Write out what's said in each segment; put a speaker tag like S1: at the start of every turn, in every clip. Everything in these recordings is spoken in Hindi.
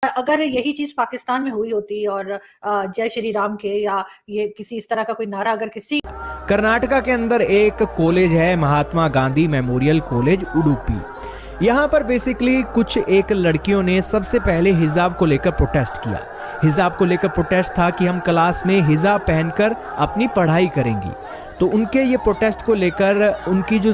S1: अगर यही चीज पाकिस्तान में हुई होती और जय श्री राम के या ये किसी इस तरह का कोई नारा अगर किसी
S2: कर्नाटका के अंदर एक कॉलेज है, महात्मा गांधी मेमोरियल कॉलेज उडुपी। यहाँ पर बेसिकली कुछ एक लड़कियों ने सबसे पहले हिजाब को लेकर प्रोटेस्ट किया। हिजाब को लेकर प्रोटेस्ट था कि हम क्लास में हिजाब पहनकर अपनी पढ़ाई करेंगी। तो उनके ये प्रोटेस्ट को लेकर उनकी जो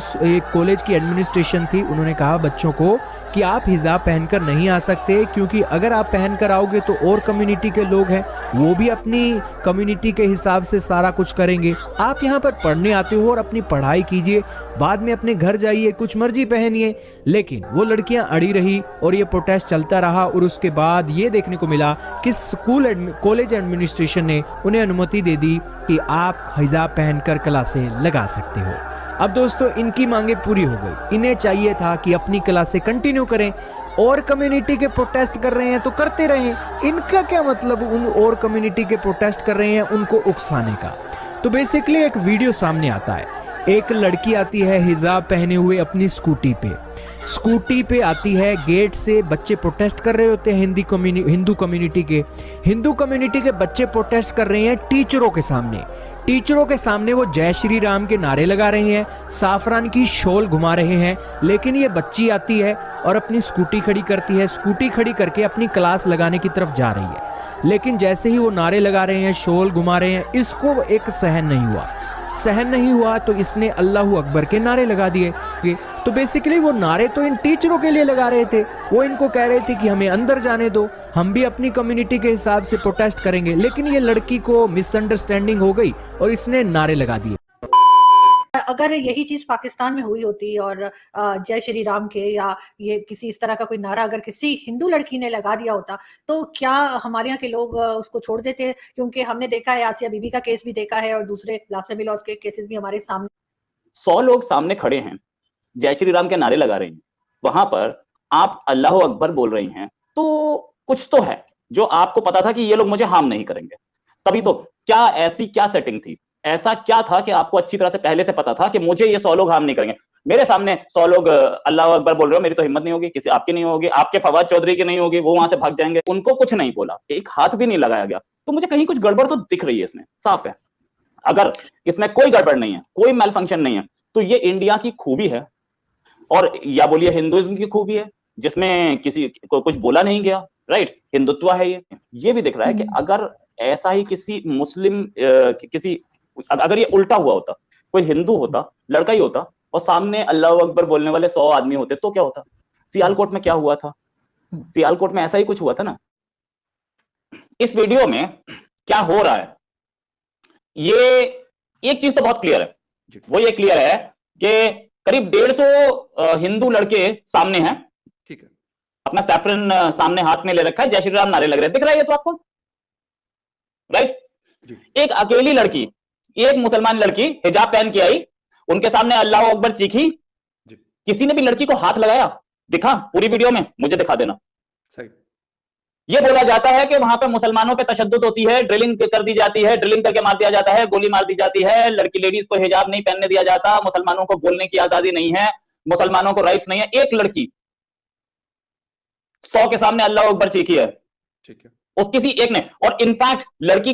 S2: कॉलेज की एडमिनिस्ट्रेशन थी, उन्होंने कहा बच्चों को कि आप हिजाब पहनकर नहीं आ सकते, क्योंकि अगर आप पहनकर आओगे तो और कम्युनिटी के लोग हैं, वो भी अपनी कम्युनिटी के हिसाब से सारा कुछ करेंगे। आप यहाँ पर पढ़ने आते हो और अपनी पढ़ाई कीजिए, बाद में अपने घर जाइए, कुछ मर्जी पहनिए। लेकिन वो लड़कियां अड़ी रही और ये प्रोटेस्ट चलता रहा और उसके बाद ये देखने को मिला कि कॉलेज एडमिनिस्ट्रेशन ने उन्हें अनुमति दे दी कि आप हिजाब पहनकर क्लासें लगा सकते हो। अब दोस्तों, इनकी मांगे पूरी हो गई। इन्हें चाहिए था कि अपनी क्लासें कंटिन्यू करें, और कम्युनिटी के प्रोटेस्ट कर रहे हैं तो करते रहें। इनका क्या मतलब उन और कम्युनिटी के प्रोटेस्ट कर रहे हैं उनको उकसाने का। तो बेसिकली एक वीडियो सामने आता है, एक लड़की आती है हिजाब पहने हुए अपनी स्कूटी पे आती है, गेट से बच्चे प्रोटेस्ट कर रहे होते हैं। हिंदू कम्युनिटी के बच्चे प्रोटेस्ट कर रहे हैं टीचरों के सामने वो जय श्री राम के नारे लगा रहे हैं, साफरान की शॉल घुमा रहे हैं। लेकिन ये बच्ची आती है और अपनी स्कूटी खड़ी करती है, स्कूटी खड़ी करके अपनी क्लास लगाने की तरफ जा रही है। लेकिन जैसे ही वो नारे लगा रहे हैं, शॉल घुमा रहे हैं, इसको एक सहन नहीं हुआ तो इसने अल्लाहू अकबर के नारे लगा दिए। तो बेसिकली वो नारे तो इन टीचरों के लिए लगा रहे थे, वो इनको कह रहे थे कि हमें अंदर जाने दो, हम भी अपनी कम्युनिटी के हिसाब से प्रोटेस्ट करेंगे। लेकिन ये लड़की को मिसअंडरस्टैंडिंग हो गई और इसने नारे लगा दिए।
S1: अगर यही चीज पाकिस्तान में हुई होती और जय श्री राम के या ये किसी इस तरह का कोई नारा अगर किसी हिंदू लड़की ने लगा दिया होता तो क्या हमारे यहाँ के लोग उसको छोड़ देते? क्योंकि हमने देखा है, आसिया बीबी का केस भी देखा है और दूसरे ब्लास्फेमी लॉज के केसेस भी हमारे सामने।
S3: 100 लोग सामने खड़े हैं, जय श्री राम के नारे लगा रहे हैं, वहां पर आप अल्लाह अकबर बोल रही हैं, तो कुछ तो है जो आपको पता था कि ये लोग मुझे हार्म नहीं करेंगे। तभी तो क्या सेटिंग थी, ऐसा क्या था कि आपको अच्छी तरह से पहले से पता था कि मुझे ये 100 लोग हार्म नहीं करेंगे। मेरे सामने 100 लोग अल्लाह अकबर बोल रहे हो, मेरी तो हिम्मत नहीं होगी, किसी आपकी नहीं होगी, आपके फवाद चौधरी की नहीं होगी, वो वहां से भाग जाएंगे। उनको कुछ नहीं बोला, एक हाथ भी नहीं लगाया गया। तो मुझे कहीं कुछ गड़बड़ तो दिख रही है इसमें, साफ है। अगर इसमें कोई गड़बड़ नहीं है, कोई मेल फंक्शन नहीं है, तो ये इंडिया की खूबी है, और या बोलिए हिंदुइज्म की खूबी है, जिसमें किसी को कुछ बोला नहीं गया। राइट, हिंदुत्व है ये भी दिख रहा है कि अगर ऐसा ही किसी मुस्लिम अगर ये उल्टा हुआ होता, कोई हिंदू होता, लड़का ही होता, और सामने अल्लाह अकबर बोलने वाले 100 आदमी होते, तो क्या होता? सियालकोट में क्या हुआ था? सियालकोट में ऐसा ही कुछ हुआ था ना। इस वीडियो में क्या हो रहा है, ये एक चीज तो बहुत क्लियर है, वो ये क्लियर है कि करीब 150 हिंदू लड़के सामने हैं,
S4: ठीक है,
S3: अपना सैफरन सामने हाथ में ले रखा है, जय श्री राम नारे लग रहे हैं, दिख रहा है ये तो आपको? राइट। एक अकेली लड़की, एक मुसलमान लड़की हिजाब पहन के आई, उनके सामने अल्लाह अकबर चीखी, किसी ने भी लड़की को हाथ लगाया? दिखा पूरी वीडियो में? मुझे दिखा देना।
S4: सही।
S3: ये बोला जाता है कि वहां पे मुसलमानों पे तशद्दुद होती है, ड्रिलिंग कर दी जाती है, ड्रिलिंग करके मार दिया जाता है, गोली मार दी जाती है, लड़की लेडीज को हिजाब नहीं पहनने दिया जाता, मुसलमानों को बोलने की आजादी नहीं है, मुसलमानों को राइट्स नहीं है। एक लड़की 100 के सामने अल्लाह अकबर चीखी है,
S4: ठीक है,
S3: उस किसी एक ने। और इनफैक्ट लड़की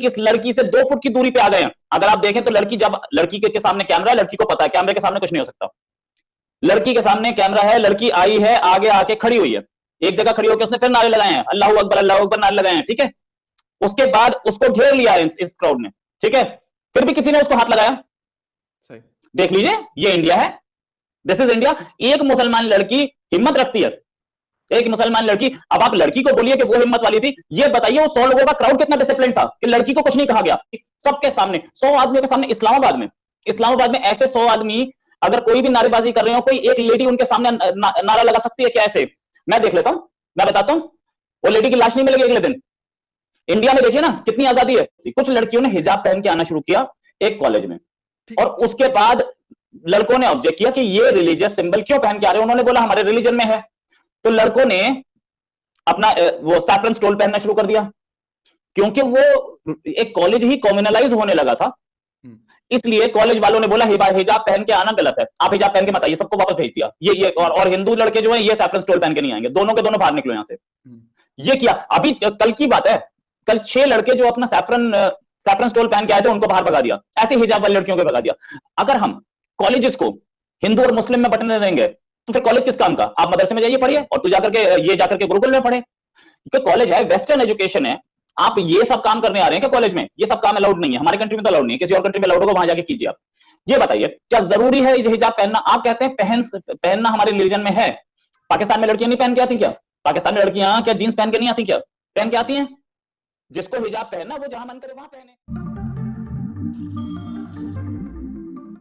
S3: से 2 फुट की दूरी पे आ गए हैं। अगर आप देखें तो लड़की के सामने कैमरा है, लड़की को पता है कैमरे के सामने कुछ नहीं हो सकता। लड़की के सामने कैमरा है, लड़की आई है, आगे आके खड़ी हुई है, एक जगह खड़ी होकर उसने फिर नारे लगाए हैं, अल्लाह अकबर नारे लगाए हैं, ठीक है। उसके बाद उसको घेर लिया इस क्राउड ने, ठीक है, फिर भी किसी ने उसको हाथ लगाया?
S4: सही।
S3: देख लीजिए, ये इंडिया है, दिस इज इंडिया। एक मुसलमान लड़की हिम्मत रखती है, एक मुसलमान लड़की। अब आप लड़की को बोलिए कि वो हिम्मत वाली थी, ये बताइए वो 100 लोगों का क्राउड कितना डिसिप्लिन था कि लड़की को कुछ नहीं कहा गया। सबके सामने 100 आदमियों के सामने, इस्लामाबाद में ऐसे 100 आदमी अगर कोई भी नारेबाजी कर रहे हो, कोई एक लेडी उनके सामने नारा लगा सकती है क्या? ऐसे मैं देख लेता हूं, मैं बताता हूं, वो लेडी की लाश नहीं मिलेगी अगले दिन। इंडिया में देखिए ना कितनी आजादी है। कुछ लड़कियों ने हिजाब पहन के आना शुरू किया एक कॉलेज में, और उसके बाद लड़कों ने ऑब्जेक्ट किया कि ये रिलीजियस सिंबल क्यों पहन के आ रहे हो। उन्होंने बोला हमारे रिलीजन में है। तो लड़कों ने अपना वो सैफरन स्टोल पहनना शुरू कर दिया, क्योंकि वो एक कॉलेज ही कॉम्युनलाइज होने लगा था। इसलिए कॉलेज वालों ने बोला हिजाब पहन के आना गलत है, आप हिजाब पहन के मत आइए, सबको वापस भेज दिया। ये और हिंदू लड़के जो है ये सैफरन स्टोल पहन के नहीं आएंगे, दोनों के दोनों बाहर निकलो यहां से। ये किया। अभी कल की बात है, कल 6 लड़के जो अपना सैफरन स्टोल पहन के आए थे उनको बाहर भगा दिया, ऐसे हिजाब वाली लड़कियों को भगा दिया। अगर हम कॉलेजेस को हिंदू और मुस्लिम में बंटने देंगे तो फिर कॉलेज किस काम का? आप मदरसे में जाइए पढ़िए, और तू जाकर के ये जाकर के गुरुकुल में पढ़े। तो कॉलेज है, वेस्टर्न एजुकेशन है, आप ये सब काम करने आ रहे हैं क्या कॉलेज में? ये सब काम अलाउड नहीं है, हमारे कंट्री में तो अलाउड नहीं है, किसी और कंट्री में अलाउड होगा, वहां जाके कीजिए आप। ये बताइए क्या जरूरी है ये हिजाब पहनना? आप कहते हैं पहनना हमारे रिलीजन में है। पाकिस्तान में लड़कियां नहीं पहन के आती क्या? पाकिस्तान में लड़कियां क्या जींस पहन के नहीं आती क्या? पहन के आती हैं। जिसको हिजाब पहनना वो जहां मन करे वहां पहने।